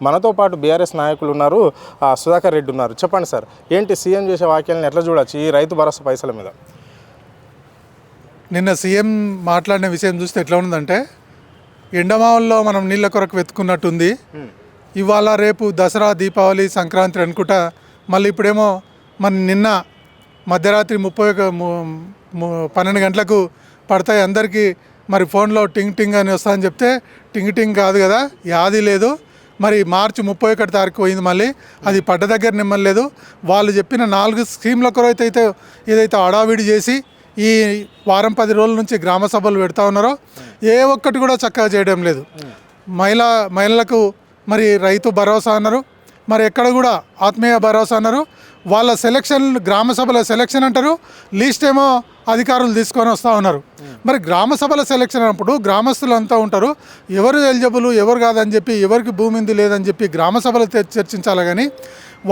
మనతో పాటు బీఆర్ఎస్ నాయకులు ఉన్నారు, సుధాకర్ రెడ్డి ఉన్నారు. చెప్పండి సార్, ఏంటి సీఎం చేసే వ్యాఖ్యలను ఎట్లా చూడొచ్చు ఈ రైతు భరోసా పైసల మీద? నిన్న సీఎం మాట్లాడిన విషయం చూస్తే ఎట్లా ఉందంటే, ఎండమావుల్లో మనం నీళ్ళ కొరకు వెతుకున్నట్టుంది. ఇవాళ రేపు దసరా, దీపావళి, సంక్రాంతి అనుకుంటా, మళ్ళీ ఇప్పుడేమో నిన్న మధ్యరాత్రి 12 గంటలకు పడతాయి అందరికీ. మరి ఫోన్లో టింగ్ టింగ్ అని వస్తుందని చెప్తే టింగ్ టింగ్ కాదు కదా, యాది లేదు. మరి మార్చి 31 తారీఖు పోయింది, మళ్ళీ అది పడ్డ దగ్గర నిమ్మలేదు. వాళ్ళు చెప్పిన 4 స్కీమ్ల కొరకు ఏదైతే హడావిడి చేసి ఈ వారం 10 రోజుల నుంచి గ్రామ సభలు పెడతా ఉన్నారో ఏ ఒక్కటి కూడా చక్కగా చేయడం లేదు. మహిళలకు మరి రైతు భరోసా అన్నారు, మరి ఎక్కడ కూడా ఆత్మీయ భరోసా అన్నారు. వాళ్ళ సెలక్షన్, గ్రామ సభల సెలక్షన్ అంటారు, లీస్ట్ ఏమో అధికారులు తీసుకొని వస్తూ ఉన్నారు. మరి గ్రామ సభల సెలక్షన్ అన్నప్పుడు గ్రామస్తులు అంతా ఉంటారు, ఎవరు ఎలిజిబుల్ ఎవరు కాదని చెప్పి, ఎవరికి భూమి ఉంది లేదని చెప్పి గ్రామ సభలు చర్చించాలి. కానీ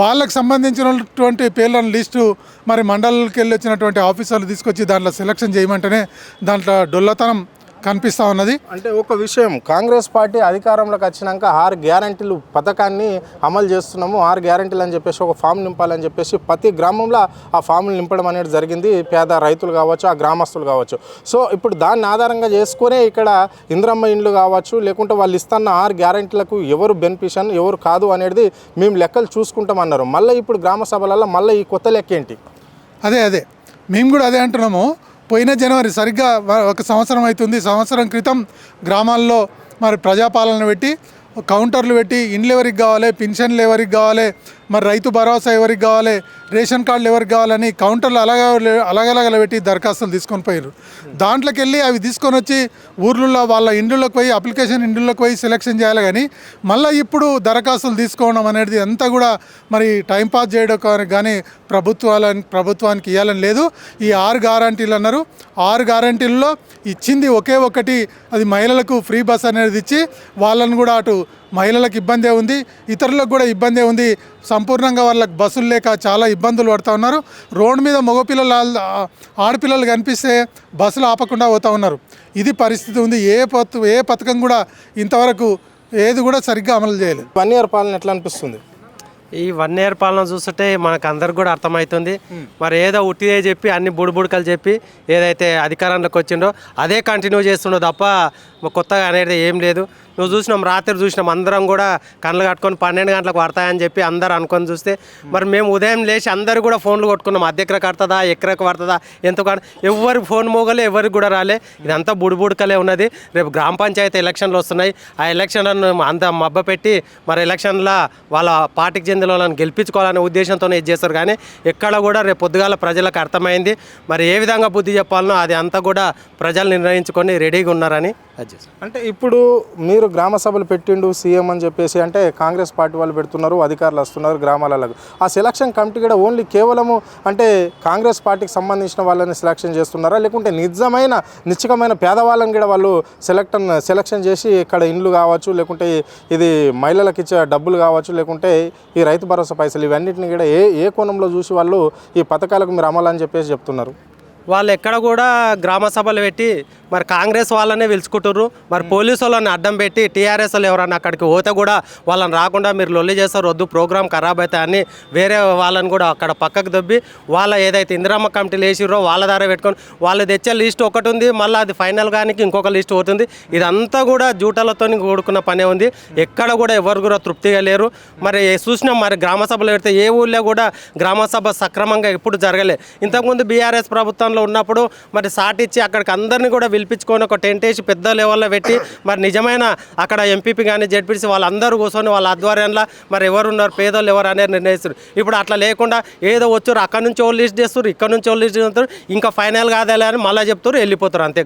వాళ్ళకి సంబంధించినటువంటి పేర్లను లిస్టు మరి మండలాలకు వెళ్ళి వచ్చినటువంటి ఆఫీసర్లు తీసుకొచ్చి దాంట్లో సెలక్షన్ చేయమంటేనే దాంట్లో డొల్లతనం కనిపిస్తూ ఉన్నది. అంటే ఒక విషయం, కాంగ్రెస్ పార్టీ అధికారంలోకి వచ్చినాక 6 గ్యారంటీలు పథకాన్ని అమలు చేస్తున్నాము, 6 గ్యారంటీలు అని చెప్పేసి ఒక ఫామ్ నింపాలని చెప్పేసి ప్రతి గ్రామంలో ఆ ఫామ్లు నింపడం అనేది జరిగింది. పేద రైతులు కావచ్చు, ఆ గ్రామస్తులు కావచ్చు. సో ఇప్పుడు దాన్ని ఆధారంగా చేసుకునే ఇక్కడ ఇంద్రమ్మ ఇండ్లు కావచ్చు, లేకుంటే వాళ్ళు ఇస్తున్న 6 గ్యారంటీలకు ఎవరు బెనిఫిషన్ ఎవరు కాదు అనేది మేము లెక్కలు చూసుకుంటామన్నారు. మళ్ళీ ఇప్పుడు గ్రామ సభలలో మళ్ళీ ఈ కొత్త లెక్క ఏంటి? అదే మేము కూడా అదే అంటున్నాము. పోయిన జనవరి సరిగ్గా 1 సంవత్సరం అవుతుంది. సంవత్సరం క్రితం గ్రామాల్లో మరి ప్రజాపాలన పెట్టి, కౌంటర్లు పెట్టి, ఇండ్లు ఎవరికి కావాలి, పెన్షన్లు ఎవరికి కావాలి, మరి రైతు భరోసా ఎవరికి కావాలి, రేషన్ కార్డులు ఎవరికి కావాలని కౌంటర్లు అలాగ పెట్టి దరఖాస్తులు తీసుకొని పోయారు. దాంట్లోకి వెళ్ళి అవి తీసుకొని వచ్చి ఊర్లలో వాళ్ళ ఇండ్లలోకి పోయి, అప్లికేషన్ ఇండ్లలోకి పోయి సెలక్షన్ చేయాలి. కానీ మళ్ళీ ఇప్పుడు దరఖాస్తులు తీసుకోవడం అనేది అంతా కూడా మరి టైంపాస్ చేయడం కానీ ప్రభుత్వానికి ఇవ్వాలని లేదు. ఈ 6 గ్యారంటీలు అన్నారు. 6 గ్యారంటీల్లో ఇచ్చింది ఒకే ఒకటి, అది మహిళలకు ఫ్రీ బస్ అనేది ఇచ్చి వాళ్ళని కూడా అటు మహిళలకు ఇబ్బందే ఉంది, ఇతరులకు కూడా ఇబ్బందే ఉంది. సంపూర్ణంగా వాళ్ళకి బస్సులు లేక చాలా ఇబ్బందులు పడుతూ ఉన్నారు. రోడ్డు మీద మగపిల్లలు, ఆడపిల్లలు కనిపిస్తే బస్సులు ఆపకుండా పోతూ ఉన్నారు. ఇది పరిస్థితి ఉంది. ఏ పథకం కూడా ఇంతవరకు ఏది కూడా సరిగ్గా అమలు చేయలేదు. 1 ఇయర్ పాలన ఎట్లా అనిపిస్తుంది? ఈ 1 ఇయర్ పాలన చూస్తుంటే మనకు అందరికి కూడా అర్థమవుతుంది. మరి ఏదో ఉట్టిదే చెప్పి అన్ని బుడిబుడకలు చెప్పి ఏదైతే అధికారంలోకి వచ్చిండో అదే కంటిన్యూ చేస్తుండో తప్ప కొత్తగా అనేది ఏం లేదు. నువ్వు చూసినాం, రాత్రి చూసినాం, అందరం కూడా కళ్ళు కట్టుకొని 12 గంటలకు పడతాయని చెప్పి అందరు అనుకొని చూస్తే మరి మేము ఉదయం లేచి అందరు కూడా ఫోన్లు కొట్టుకున్నాం. అద్దెకరకు పడుతుందా, ఎకరకు పడుతుందా, ఎంత ఎవరికి ఫోన్ మోగలే, ఎవరికి కూడా రాలే. ఇదంతా బుడిబుడకలే ఉన్నది. రేపు గ్రామ పంచాయతీ ఎలక్షన్లు వస్తున్నాయి. ఆ ఎలక్షన్లను అంత మబ్బ పెట్టి మరి ఎలక్షన్లో వాళ్ళ పార్టీకి చెందిన వాళ్ళని గెలిపించుకోవాలనే ఉద్దేశంతోనే ఇది చేస్తారు. కానీ ఎక్కడ కూడా రేపు పొద్దుగాల ప్రజలకు అర్థమైంది. మరి ఏ విధంగా బుద్ధి చెప్పాలనో అది అంతా కూడా ప్రజలు నిర్ణయించుకొని రెడీగా ఉన్నారని అది చేస్తారు. అంటే ఇప్పుడు మీరు గ్రామ సభలు పెట్టిండు సీఎం అని చెప్పేసి, అంటే కాంగ్రెస్ పార్టీ వాళ్ళు పెడుతున్నారు, అధికారులు వస్తున్నారు గ్రామాలలో. ఆ సెలక్షన్ కమిటీ కూడా ఓన్లీ కేవలము అంటే కాంగ్రెస్ పార్టీకి సంబంధించిన వాళ్ళని సెలక్షన్ చేస్తున్నారా, లేకుంటే నిశ్చితమైన పేదవాళ్ళని కూడా వాళ్ళు సెలక్షన్ చేసి ఇక్కడ ఇండ్లు కావచ్చు, లేకుంటే ఇది మహిళలకు ఇచ్చే డబ్బులు కావచ్చు, లేకుంటే ఈ రైతు భరోసా పైసలు, ఇవన్నిటిని కూడా ఏ కోణంలో చూసి వాళ్ళు ఈ పథకాలకు మీరు అమలు అని చెప్పేసి చెప్తున్నారు? వాళ్ళు ఎక్కడ కూడా గ్రామ సభలు పెట్టి మరి కాంగ్రెస్ వాళ్ళనే పిలుచుకుంటుర్రు. మరి పోలీసు వాళ్ళని అడ్డం పెట్టి టీఆర్ఎస్ వాళ్ళు ఎవరన్నా అక్కడికి పోతే కూడా వాళ్ళని రాకుండా మీరు లొల్లి చేస్తారు, వద్దు ప్రోగ్రామ్ ఖరాబ్ అవుతాయి అని వేరే వాళ్ళని కూడా అక్కడ పక్కకు దొబ్బి వాళ్ళ ఏదైతే ఇందిరమ్మ కమిటీలు వేసిర్రో వాళ్ళ ద్వారా పెట్టుకొని వాళ్ళు తెచ్చే లిస్ట్ ఒకటి ఉంది, మళ్ళీ అది ఫైనల్ కానీ ఇంకొక లిస్ట్ అవుతుంది. ఇదంతా కూడా జూటాలతో కూడుకున్న పనే ఉంది. ఎక్కడ కూడా ఎవరు కూడా తృప్తిగా లేరు. మరి చూసినాం, మరి గ్రామ సభలు పెడితే ఏ ఊళ్ళో కూడా గ్రామ సభ సక్రమంగా ఎప్పుడు జరగలే. ఇంతకుముందు బీఆర్ఎస్ ప్రభుత్వంలో ఉన్నప్పుడు మరి సాటిచ్చి అక్కడికి అందరినీ కూడా పిలిపించుకొని ఒక టెంట్ వేసి పెద్ద లెవెల్లో పెట్టి మరి నిజమైన అక్కడ ఎంపీపీ కానీ జెడ్పీసీ వాళ్ళందరూ కూర్చొని వాళ్ళ ఆధ్వర్యంలో మరి ఎవరు ఉన్నారు, పేదోళ్ళు ఎవరు అనేది నిర్ణయిస్తారు. ఇప్పుడు అట్లా లేకుండా ఏదో వచ్చారు, అక్కడ నుంచి వాళ్ళు లిస్ట్ చేస్తారు, ఇక్కడ నుంచి వాళ్ళు లిస్ట్ చేస్తారు, ఇంకా ఫైనల్ కాదేలే అని మళ్ళీ చెప్తారు, వెళ్ళిపోతారు అంతే.